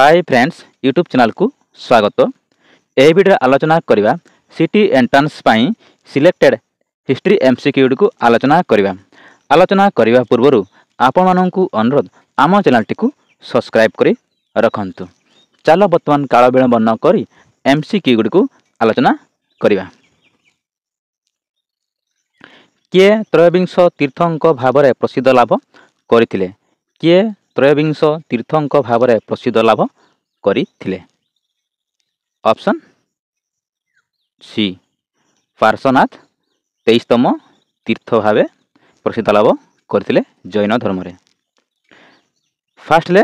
Hi friends YouTube channel को स्वागत। यह वीडियो आलोचना करवा सिटी एंट्रांस पाई सिलेक्टेड हिस्ट्री एमसीक्यू को आलोचना करवा पूर्व आपण मानू अनुरोध आम चैनल टी सब्सक्राइब करी रखंतु। चलो बर्तमान काल विलंब न करी एमसीक्यू गुडी को आलोचना करवा। किए त्रयोविंश तीर्थंक भाव में प्रसिद्ध लाभ करथिले? किए त्रयोविंश तीर्थंक भाव में प्रसिद्ध लाभ करथिले? ऑप्शन सी पार्श्वनाथ 23तम तीर्थ भाव प्रसिद्ध लाभ करथिले जैन धर्म रे। फास्ट ले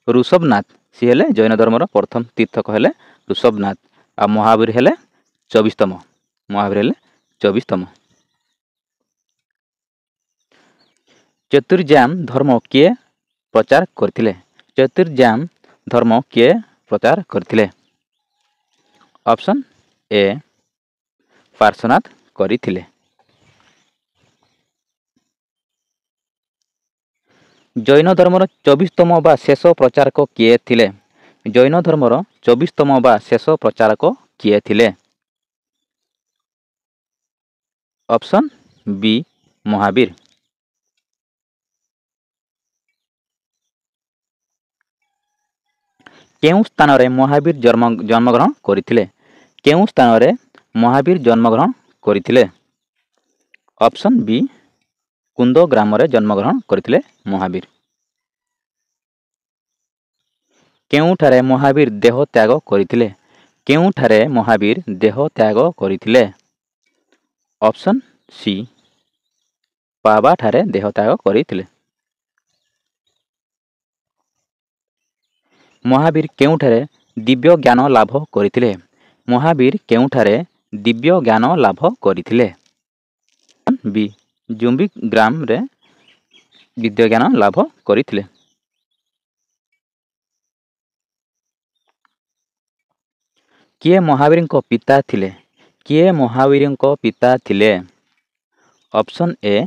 ऋषभनाथ सी हेले जैन धर्मर प्रथम तीर्थक हेले ऋषभनाथ आ महावीर हेले 24तम। महावीर हेले 24तम। चतुर्जाम धर्म किए प्रचार करथिले? चतुर्जाम धर्म किए प्रचार करथिले? ऑप्शन ए पार्श्वनाथ करथिले। जैन धर्मर 24तम बा शेष प्रचारक किए थिले? जैन धर्मर 24तम बा शेष प्रचारक किए थिले? Option B Mahavir. केउं स्थान रे महावीर जन्मग्रहण करथिले? केउं स्थान रे महावीर जन्मग्रहण करथिले? ऑप्शन बी कुंद ग्राम रे जन्मग्रहण करथिले महावीर। केउंठारे महावीर देह त्याग करथिले? केउंठारे महावीर देह त्याग करथिले? ऑप्शन सी पावा ठारे देह त्याग करथिले। महावीर केउंठारे दिव्य ज्ञान लाभ करथिले? महावीर केउंठारे दिव्य ज्ञान लाभ करथिले? बी जुम्बिक ग्राम रे दिव्य ज्ञान लाभ करथिले। किए महावीर को पिता थिले? किए महावीर को पिता थिले? ऑप्शन ए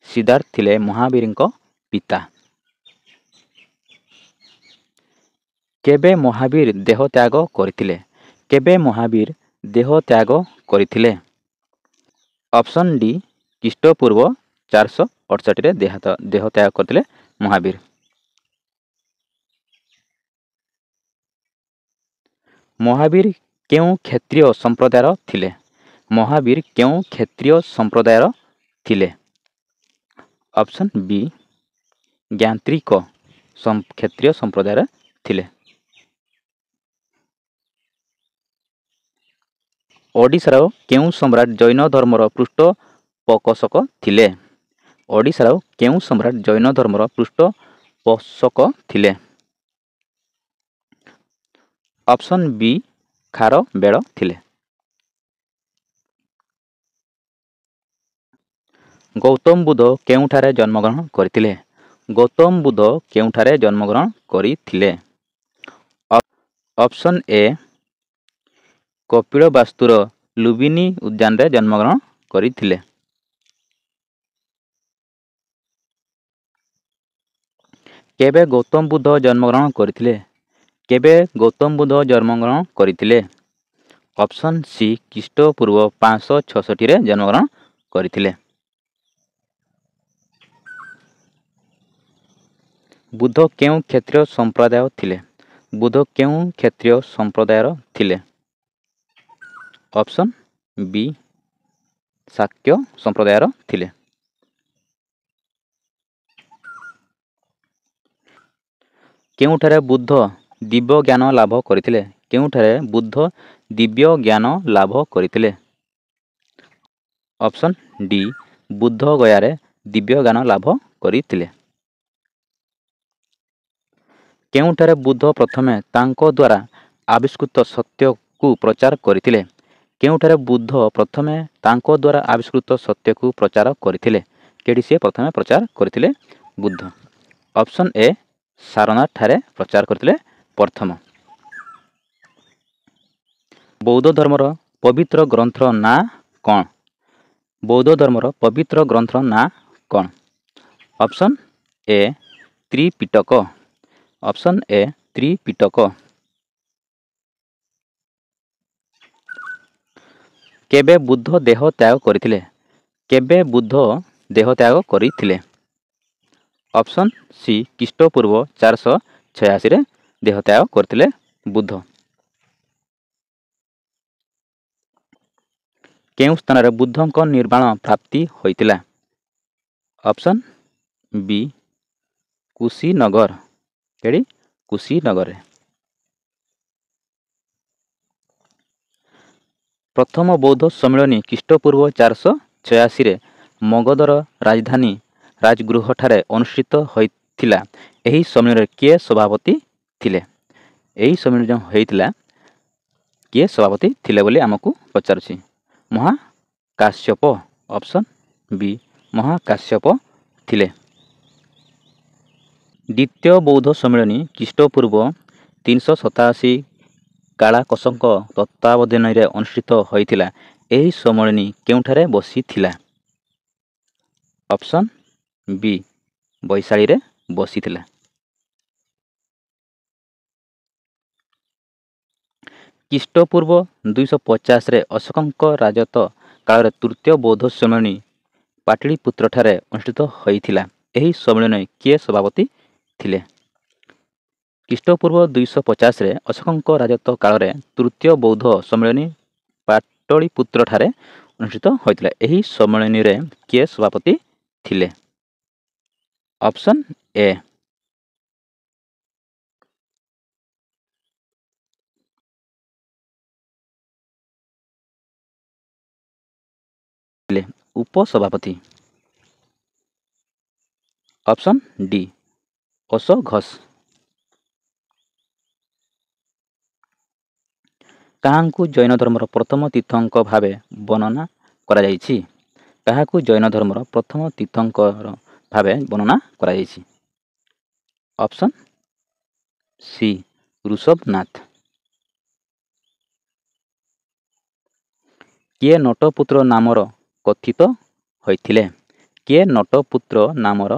सिद्धार्थ थिले महावीर को पिता। केबे महावीर देह त्याग करथिले? केबे महावीर देह त्याग करथिले? ऑप्शन डी ख्रीष्टपूर्व 468 रे देह त्याग करथिले महावीर। महावीर केउं क्षत्रिय संप्रदायर थिले? महावीर केउं क्षत्रिय संप्रदायर थिले? ऑप्शन बी ज्ञात्रिक क्षत्रिय संप्रदायर थिले। ओडिशार केउं सम्राट जैन धर्मर पृष्ठपोषक थिले? ओडिशार केउं सम्राट जैन धर्मर पृष्ठपोषक थिले? ऑप्शन बी खारवेल थिले। गौतम बुद्ध केउंठारे जन्मग्रहण करथिले? गौतम बुद्ध केउंठारे जन्मग्रहण करथिले? ऑप्शन ए कपिलवास्तुर लुम्बिनी उद्यान रे जन्मग्रहण करथिले। केबे गौतम बुद्ध जन्मग्रहण करथिले? केबे गौतम बुद्ध जन्मग्रहण करथिले? ऑप्शन सी ख्रीष्टपूर्व 566 रे जन्मग्रहण करथिले। बुद्ध केउं क्षत्रिय संप्रदाय थिले? बुद्ध केउं क्षत्रिय संप्रदायर थिले? ऑप्शन बी शाक्य संप्रदायर थिले। केउंठारे बुद्ध दिव्य ज्ञान लाभ करथिले? केउंठारे बुद्ध दिव्य ज्ञान लाभ करथिले? ऑप्शन डी बुद्ध गयारे दिव्य ज्ञान लाभ करथिले। केउंठारे बुद्ध प्रथमे तांको द्वारा आविष्कृत सत्य को प्रचार करथिले? केउंठारे बुद्ध प्रथमे तांको द्वारा आविष्कृत सत्य को प्रचार करथिले? केडी से प्रथमे प्रचार करथिले बुद्ध? ऑप्शन ए सारनाथ ठारे प्रचार करथिले प्रथम। बौद्ध धर्मर पवित्र ग्रंथर ना कौन? बौद्ध धर्मर पवित्र ग्रंथर ना कौन? Option A Tripitaka. Option A Tripitaka. କେବେ ବୁଦ୍ଧ ଦେହ ତ୍ୟାଗ କରିଥିଲେ? କେବେ ବୁଦ୍ଧ ଦେହ ତ୍ୟାଗ କରିଥିଲେ? ଅପସନ୍ ସି ଖ୍ରୀଷ୍ଟପୂର୍ବ 486ରେ ଦେହ ତ୍ୟାଗ କରିଥିଲେ ବୁଦ୍ଧ। କେଉଁ ସ୍ଥାନରେ ବୁଦ୍ଧଙ୍କ ନିର୍ବାଣ ପ୍ରାପ୍ତି ହୋଇଥିଲା? Option B Kushinagar. କେଡ଼ି କୁଶୀନଗରରେ। ପ୍ରଥମ ବୌଦ୍ଧ ସମ୍ମିଳନୀ ଖ୍ରୀଷ୍ଟପୂର୍ବ 486ରେ ମଗଧର ରାଜଧାନୀ ରାଜଗୃହଠାରେ ଅନୁଷ୍ଠିତ ହୋଇଥିଲା। ଏହି ସମ୍ମିଳନୀରେ କିଏ ସଭାପତି ଥିଲେ? ଏହି ସମ୍ମିଳନୀ ଯେଉଁ ହୋଇଥିଲା କିଏ ସଭାପତି ଥିଲେ ବୋଲି ଆମକୁ ପଚାରୁଛି? ମହାକାଶ୍ୟପ। ଅପସନ୍ ବି ମହାକାଶ୍ୟପ ଥିଲେ। ଦ୍ୱିତୀୟ ବୌଦ୍ଧ ସମ୍ମିଳନୀ ଖ୍ରୀଷ୍ଟପୂର୍ବ 387 କାଳାକଶଙ୍କ ତତ୍ତ୍ୱାବଧାନରେ ଅନୁଷ୍ଠିତ ହୋଇଥିଲା। ଏହି ସମ୍ମିଳନୀ କେଉଁଠାରେ ବସିଥିଲା? ଅପସନ୍ ବି ବୈଶାଳୀରେ ବସିଥିଲା। ଖ୍ରୀଷ୍ଟପୂର୍ବ 250ରେ ଅଶୋକଙ୍କ ରାଜତ୍ୱ କାଳରେ ତୃତୀୟ ବୌଦ୍ଧ ସମ୍ମିଳନୀ ପାଟଳୀପୁତ୍ରଠାରେ ଅନୁଷ୍ଠିତ ହୋଇଥିଲା। ଏହି ସମ୍ମିଳନୀରେ କିଏ ସଭାପତି ଥିଲେ? ଖ୍ରୀଷ୍ଟପୂର୍ବ 250ରେ ଅଶୋକଙ୍କ ରାଜତ୍ୱ କାଳରେ ତୃତୀୟ ବୌଦ୍ଧ ସମ୍ମିଳନୀ ପାଟଳୀପୁତ୍ରଠାରେ ଅନୁଷ୍ଠିତ ହୋଇଥିଲା। ଏହି ସମ୍ମିଳନୀରେ କିଏ ସଭାପତି ଥିଲେ? ଅପସନ୍ ଏ ଥିଲେ ଉପସଭାପତି। Option D Ashok Ghosh. କାହାଙ୍କୁ ଜୈନ ଧର୍ମର ପ୍ରଥମ ତୀର୍ଥଙ୍କ ଭାବେ ବର୍ଣ୍ଣନା କରାଯାଇଛି? କାହାକୁ ଜୈନ ଧର୍ମର ପ୍ରଥମ ତୀର୍ଥଙ୍କର ଭାବେ ବର୍ଣ୍ଣନା କରାଯାଇଛି? Option C Rishabhanatha. କିଏ ନଟପୁତ୍ର ନାମର କଥିତ ହୋଇଥିଲେ? କିଏ ନଟପୁତ୍ର ନାମର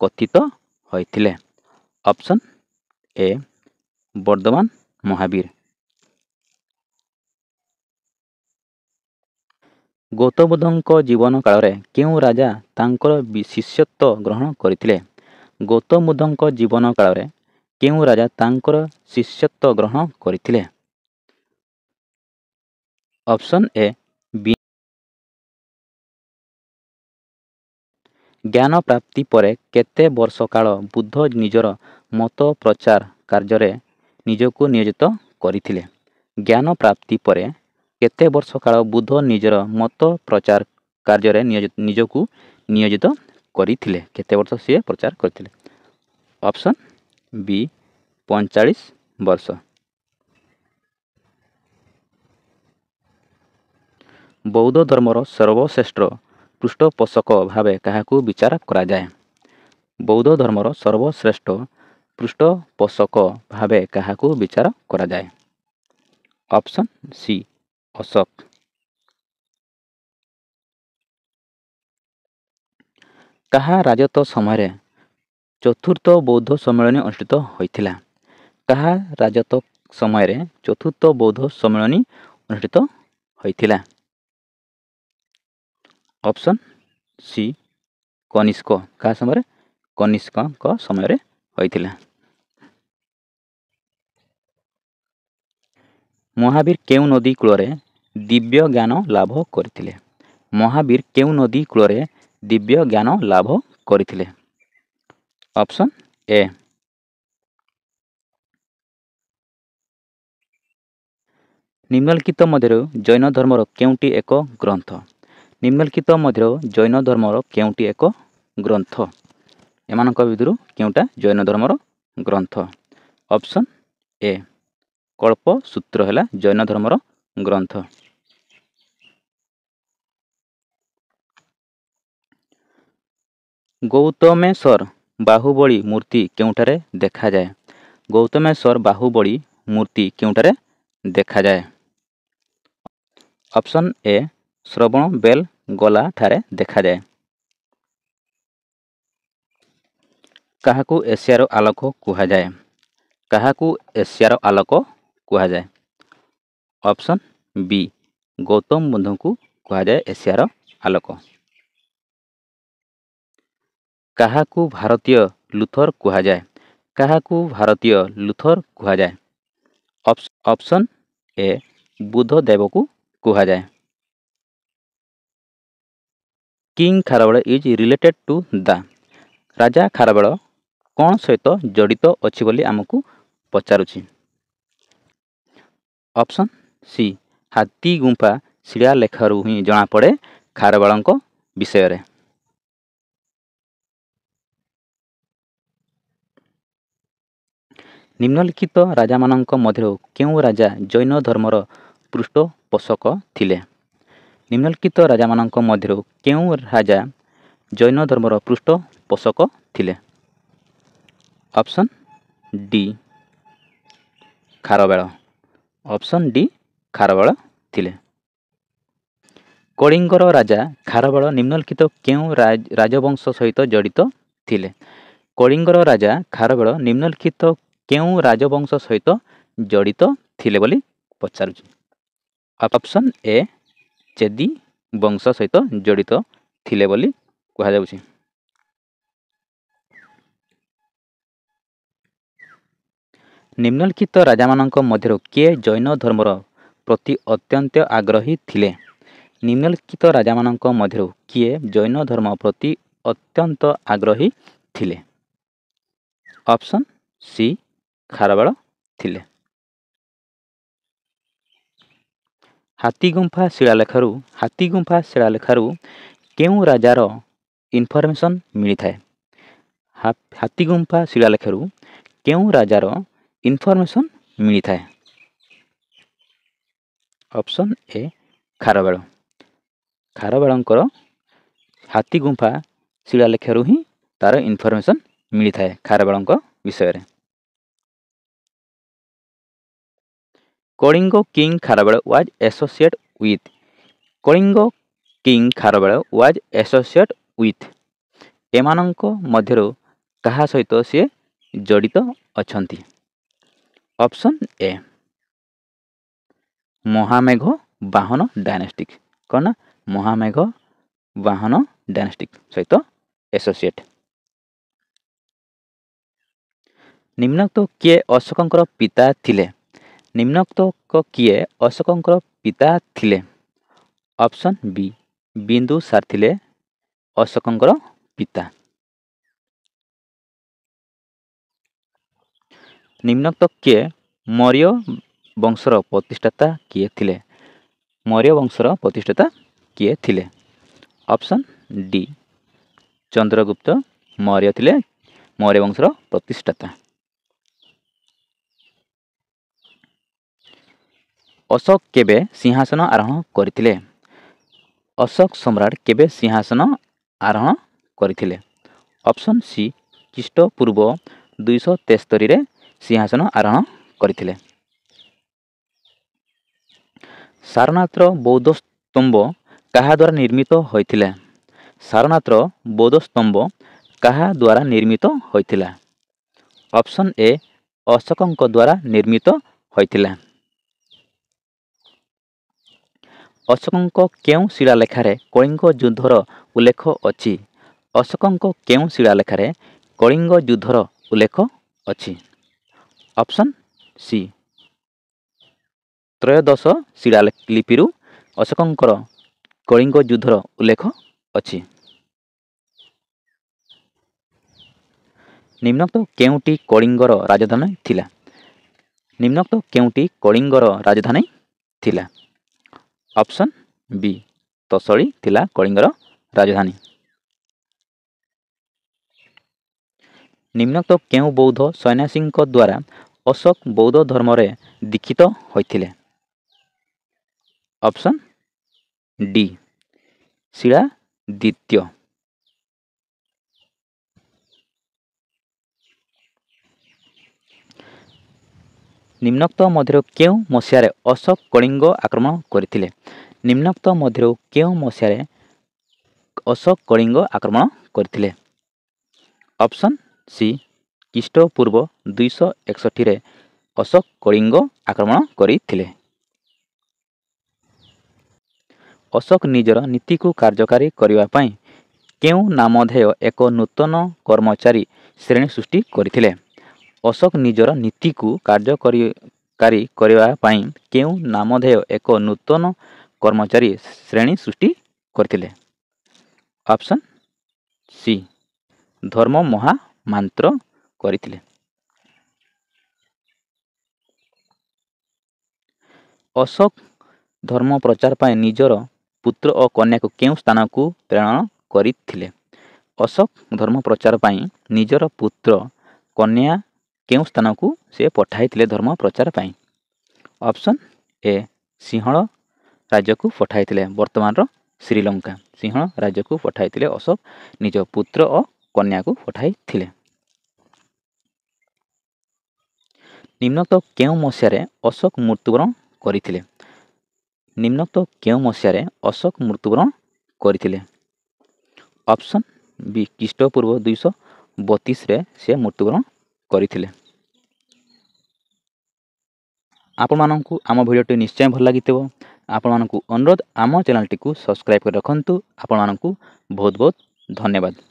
କଥିତ ହୋଇଥିଲେ? Option A Vardhaman Mahavir. ଗୌତମ ବୁଦ୍ଧଙ୍କ ଜୀବନ କାଳରେ କେଉଁ ରାଜା ତାଙ୍କର ଶିଷ୍ୟତ୍ୱ ଗ୍ରହଣ କରିଥିଲେ? ଗୌତମ ବୁଦ୍ଧଙ୍କ ଜୀବନ କାଳରେ କେଉଁ ରାଜା ତାଙ୍କର ଶିଷ୍ୟତ୍ୱ ଗ୍ରହଣ କରିଥିଲେ? ଅପସନ୍ ଏ ଜ୍ଞାନ ପ୍ରାପ୍ତି ପରେ କେତେ ବର୍ଷ କାଳ ବୁଦ୍ଧ ନିଜର ମତ ପ୍ରଚାର କାର୍ଯ୍ୟରେ ନିଜକୁ ନିୟୋଜିତ କରିଥିଲେ? ଜ୍ଞାନ ପ୍ରାପ୍ତି ପରେ କେତେ ବର୍ଷ କାଳ ବୁଦ୍ଧ ନିଜର ମତ ପ୍ରଚାର କାର୍ଯ୍ୟରେ ନିଜକୁ ନିୟୋଜିତ କରିଥିଲେ? କେତେ ବର୍ଷ ସିଏ ପ୍ରଚାର କରିଥିଲେ? ଅପସନ୍ ବି 45 ବର୍ଷ। ବୌଦ୍ଧ ଧର୍ମର ସର୍ବଶ୍ରେଷ୍ଠ ପୃଷ୍ଠପୋଷକ ଭାବେ କାହାକୁ ବିଚାର କରାଯାଏ? ବୌଦ୍ଧ ଧର୍ମର ସର୍ବଶ୍ରେଷ୍ଠ ପୃଷ୍ଠପୋଷକ ଭାବେ କାହାକୁ ବିଚାର କରାଯାଏ? Option C Ashok. କାହା ରାଜତ୍ୱ ସମୟରେ ଚତୁର୍ଥ ବୌଦ୍ଧ ସମ୍ମିଳନୀ ଅନୁଷ୍ଠିତ ହୋଇଥିଲା? କାହା ରାଜତ୍ୱ ସମୟରେ ଚତୁର୍ଥ ବୌଦ୍ଧ ସମ୍ମିଳନୀ ଅନୁଷ୍ଠିତ ହୋଇଥିଲା? Option C Kanishka. କାହା ସମୟରେ? କନିଷ୍କଙ୍କ ସମୟରେ ହୋଇଥିଲା। ମହାବୀର କେଉଁ ନଦୀ କୂଳରେ ଦିବ୍ୟ ଜ୍ଞାନ ଲାଭ କରିଥିଲେ? ମହାବୀର କେଉଁ ନଦୀ କୂଳରେ ଦିବ୍ୟ ଜ୍ଞାନ ଲାଭ କରିଥିଲେ? ଅପସନ୍ ଏ ନିମ୍ନଲିଖିତ ମଧ୍ୟରୁ ଜୈନ ଧର୍ମର କେଉଁଟି ଏକ ଗ୍ରନ୍ଥ? ନିମ୍ନଲିଖିତ ମଧ୍ୟରୁ ଜୈନ ଧର୍ମର କେଉଁଟି ଏକ ଗ୍ରନ୍ଥ? ଏମାନଙ୍କ ଭିତରୁ କେଉଁଟା ଜୈନ ଧର୍ମର ଗ୍ରନ୍ଥ? ଅପସନ୍ ଏ କଳ୍ପସୂତ୍ର ହେଲା ଜୈନ ଧର୍ମର ଗ୍ରନ୍ଥ। ଗୌତମେଶ୍ୱର ବାହୁବଳୀ ମୂର୍ତ୍ତି କେଉଁଠାରେ ଦେଖାଯାଏ? ଗୌତମେଶ୍ୱର ବାହୁବଳୀ ମୂର୍ତ୍ତି କେଉଁଠାରେ ଦେଖାଯାଏ? ଅପସନ୍ ଏ ଶ୍ରବଣବେଲଗୋଲା ଠାରେ ଦେଖାଯାଏ। କାହାକୁ ଏସିଆର ଆଲୋକ କୁହାଯାଏ? କାହାକୁ ଏସିଆର ଆଲୋକ କୁହାଯାଏ? ଅପସନ୍ ବି ଗୌତମ ବୁଦ୍ଧଙ୍କୁ କୁହାଯାଏ ଏସିଆର ଆଲୋକ। କାହାକୁ ଭାରତୀୟ ଲୁଥର କୁହାଯାଏ? କାହାକୁ ଭାରତୀୟ ଲୁଥର କୁହାଯାଏ? ଅପସନ୍ ଏ ବୁଦ୍ଧଦେବକୁ କୁହାଯାଏ। King Kharavela is related to the. ରାଜା ଖାରବେଳ କ'ଣ ସହିତ ଜଡ଼ିତ ଅଛି ବୋଲି ଆମକୁ ପଚାରୁଛି? ଅପସନ୍ ସି ହାତୀ ଗୁମ୍ଫା ଶିଳାଲେଖରୁ ହିଁ ଜଣାପଡ଼େ ଖାରବେଳଙ୍କ ବିଷୟରେ। ନିମ୍ନଲିଖିତ ରାଜାମାନଙ୍କ ମଧ୍ୟରୁ କେଉଁ ରାଜା ଜୈନ ଧର୍ମର ପୃଷ୍ଠପୋଷକ ଥିଲେ? ନିମ୍ନଲିଖିତ ରାଜାମାନଙ୍କ ମଧ୍ୟରୁ କେଉଁ ରାଜା ଜୈନ ଧର୍ମର ପୃଷ୍ଠପୋଷକ ଥିଲେ? Option D Kharavela. Option D Kharavela ଥିଲେ। କଳିଙ୍ଗର ରାଜା ଖାରବେଳ ନିମ୍ନଲିଖିତ କେଉଁ ରାଜବଂଶ ସହିତ ଜଡ଼ିତ ଥିଲେ? କଳିଙ୍ଗର ରାଜା ଖାରବେଳ ନିମ୍ନଲିଖିତ କେଉଁ ରାଜବଂଶ ସହିତ ଜଡ଼ିତ ଥିଲେ ବୋଲି ପଚାରୁଛି? ଅପସନ୍ ଏ ଚେଦି ବଂଶ ସହିତ ଜଡ଼ିତ ଥିଲେ ବୋଲି କୁହାଯାଉଛି। ନିମ୍ନଲିଖିତ ରାଜାମାନଙ୍କ ମଧ୍ୟରୁ କିଏ ଜୈନ ଧର୍ମର ପ୍ରତି ଅତ୍ୟନ୍ତ ଆଗ୍ରହୀ ଥିଲେ? ନିମ୍ନଲିଖିତ ରାଜାମାନଙ୍କ ମଧ୍ୟରୁ କିଏ ଜୈନ ଧର୍ମ ପ୍ରତି ଅତ୍ୟନ୍ତ ଆଗ୍ରହୀ ଥିଲେ? ଅପସନ୍ ସି ଖାରବେଳ ଥିଲେ। ହାତୀଗୁମ୍ଫା ଶିଳାଲେଖରୁ କେଉଁ ରାଜାର ଇନଫର୍ମେସନ୍ ମିଳିଥାଏ? ହାତୀଗୁମ୍ଫା ଶିଳାଲେଖରୁ କେଉଁ ରାଜାର ଇନଫର୍ମେସନ୍ ମିଳିଥାଏ? Option A Kharavela. ଖାରବେଳଙ୍କର ହାତୀଗୁମ୍ଫା ଶିଳାଲେଖରୁ ହିଁ ତାର ଇନଫର୍ମେସନ୍ ମିଳିଥାଏ ଖାରବେଳଙ୍କ ବିଷୟରେ। Kalinga king Kharavela was associate with. Kalinga king Kharavela was associate with. ଏମାନଙ୍କ ମଧ୍ୟରୁ କାହା ସହିତ ସିଏ ଜଡ଼ିତ ଅଛନ୍ତି? ଅପସନ୍ ଏ ମହାମେଘ ବାହନ ଡାଇନେଷ୍ଟିକ୍। କ'ଣ ନା ମହାମେଘ ବାହନ ଡାଇନେଷ୍ଟିକ୍ ସହିତ ଆସୋସିଏଟ୍। ନିମ୍ନୋକ୍ତ କିଏ ଅଶୋକଙ୍କର ପିତା ଥିଲେ? ନିମ୍ନୋକ୍ତ କିଏ ଅଶୋକଙ୍କର ପିତା ଥିଲେ? ଅପସନ୍ ବି ବିନ୍ଦୁସାର ଥିଲେ ଅଶୋକଙ୍କର ପିତା। ନିମ୍ନୋକ୍ତ କିଏ ମୌର୍ଯ୍ୟ ବଂଶର ପ୍ରତିଷ୍ଠାତା କିଏ ଥିଲେ? ମୌର୍ଯ୍ୟ ବଂଶର ପ୍ରତିଷ୍ଠାତା କିଏ ଥିଲେ? ଅପସନ୍ ଡି ଚନ୍ଦ୍ରଗୁପ୍ତ ମୌର୍ଯ୍ୟ ଥିଲେ ମୌର୍ଯ୍ୟ ବଂଶର ପ୍ରତିଷ୍ଠାତା। ଅଶୋକ କେବେ ସିଂହାସନ ଆରୋହଣ କରିଥିଲେ? ଅଶୋକ ସମ୍ରାଟ କେବେ ସିଂହାସନ ଆରୋହଣ କରିଥିଲେ? ଅପସନ୍ ସି ଖ୍ରୀଷ୍ଟପୂର୍ବ 273ରେ ସିଂହାସନ ଆରୋହଣ କରିଥିଲେ। ସାରନାଥର ବୌଦ୍ଧ ସ୍ତମ୍ଭ କାହା ଦ୍ୱାରା ନିର୍ମିତ ହୋଇଥିଲା? ସାରନାଥର ବୌଦ୍ଧ ସ୍ତମ୍ଭ କାହା ଦ୍ୱାରା ନିର୍ମିତ ହୋଇଥିଲା? ଅପସନ୍ ଏ ଅଶୋକଙ୍କ ଦ୍ୱାରା ନିର୍ମିତ ହୋଇଥିଲା। ଅଶୋକଙ୍କ କେଉଁ ଶିଳାଲେଖରେ କଳିଙ୍ଗ ଯୁଦ୍ଧର ଉଲ୍ଲେଖ ଅଛି? ଅଶୋକଙ୍କ କେଉଁ ଶିଳାଲେଖରେ କଳିଙ୍ଗ ଯୁଦ୍ଧର ଉଲ୍ଲେଖ ଅଛି? ଅପସନ୍ ସି ତ୍ରୟୋଦଶ ଶିଳାଲିପିରୁ ଅଶୋକଙ୍କର କଳିଙ୍ଗ ଯୁଦ୍ଧର ଉଲ୍ଲେଖ ଅଛି। ନିମ୍ନୋକ୍ତ କେଉଁଟି କଳିଙ୍ଗର ରାଜଧାନୀ ଥିଲା? ନିମ୍ନୋକ୍ତ କେଉଁଟି କଳିଙ୍ଗର ରାଜଧାନୀ ଥିଲା? ଅପସନ୍ ବି ତୋଷଳି ଥିଲା କଳିଙ୍ଗର ରାଜଧାନୀ। ନିମ୍ନୋକ୍ତ କେଉଁ ବୌଦ୍ଧ ସନ୍ନ୍ୟାସୀଙ୍କ ଦ୍ୱାରା ଅଶୋକ ବୌଦ୍ଧ ଧର୍ମରେ ଦୀକ୍ଷିତ ହୋଇଥିଲେ? Option D Shiladitya. ନିମ୍ନୋକ୍ତ ମଧ୍ୟରୁ କେଉଁ ମସିହାରେ ଅଶୋକ କଳିଙ୍ଗ ଆକ୍ରମଣ କରିଥିଲେ? ନିମ୍ନୋକ୍ତ ମଧ୍ୟରୁ କେଉଁ ମସିହାରେ ଅଶୋକ କଳିଙ୍ଗ ଆକ୍ରମଣ କରିଥିଲେ? ଅପସନ୍ ସି ଖ୍ରୀଷ୍ଟପୂର୍ବ 261ରେ ଅଶୋକ କଳିଙ୍ଗ ଆକ୍ରମଣ କରିଥିଲେ। ଅଶୋକ ନିଜର ନୀତିକୁ କାର୍ଯ୍ୟକାରୀ କରିବା ପାଇଁ କେଉଁ ନାମଧେୟ ଏକ ନୂତନ କର୍ମଚାରୀ ଶ୍ରେଣୀ ସୃଷ୍ଟି କରିଥିଲେ? ଅଶୋକ ନିଜର ନୀତିକୁ କାର୍ଯ୍ୟକାରୀ କରିବା ପାଇଁ କେଉଁ ନାମଧେୟ ଏକ ନୂତନ କର୍ମଚାରୀ ଶ୍ରେଣୀ ସୃଷ୍ଟି କରିଥିଲେ? ଅପସନ୍ ସି ଧର୍ମ ମହାମାନ୍ତ୍ର କରିଥିଲେ। ଅଶୋକ ଧର୍ମ ପ୍ରଚାର ପାଇଁ ନିଜର ପୁତ୍ର ଓ କନ୍ୟାକୁ କେଉଁ ସ୍ଥାନକୁ ପ୍ରେରଣ କରିଥିଲେ? ଅଶୋକ ଧର୍ମ ପ୍ରଚାର ପାଇଁ ନିଜର ପୁତ୍ର କନ୍ୟା କେଉଁ ସ୍ଥାନକୁ ସେ ପଠାଇଥିଲେ ଧର୍ମ ପ୍ରଚାର ପାଇଁ? ଅପସନ୍ ଏ ସିଂହଳ ରାଜ୍ୟକୁ ପଠାଇଥିଲେ, ବର୍ତ୍ତମାନର ଶ୍ରୀଲଙ୍କା। ସିଂହଳ ରାଜ୍ୟକୁ ପଠାଇଥିଲେ ଅଶୋକ ନିଜ ପୁତ୍ର ଓ କନ୍ୟାକୁ ପଠାଇଥିଲେ। ନିମ୍ନୋକ୍ତ କେଉଁ ମସିହାରେ ଅଶୋକ ମୃତ୍ୟୁବରଣ କରିଥିଲେ? ନିମ୍ନୋକ୍ତ କେଉଁ ମସିହାରେ ଅଶୋକ ମୃତ୍ୟୁବରଣ କରିଥିଲେ? ଅପସନ୍ ବି ଖ୍ରୀଷ୍ଟପୂର୍ବ 232ରେ ସେ ମୃତ୍ୟୁବରଣ କରିଥିଲେ। ଆପଣମାନଙ୍କୁ ଆମ ଭିଡ଼ିଓଟି ନିଶ୍ଚୟ ଭଲ ଲାଗିଥିବ। ଆପଣମାନଙ୍କୁ ଅନୁରୋଧ ଆମ ଚ୍ୟାନେଲଟିକୁ ସବସ୍କ୍ରାଇବ୍ କରି ରଖନ୍ତୁ। ଆପଣମାନଙ୍କୁ ବହୁତ ବହୁତ ଧନ୍ୟବାଦ।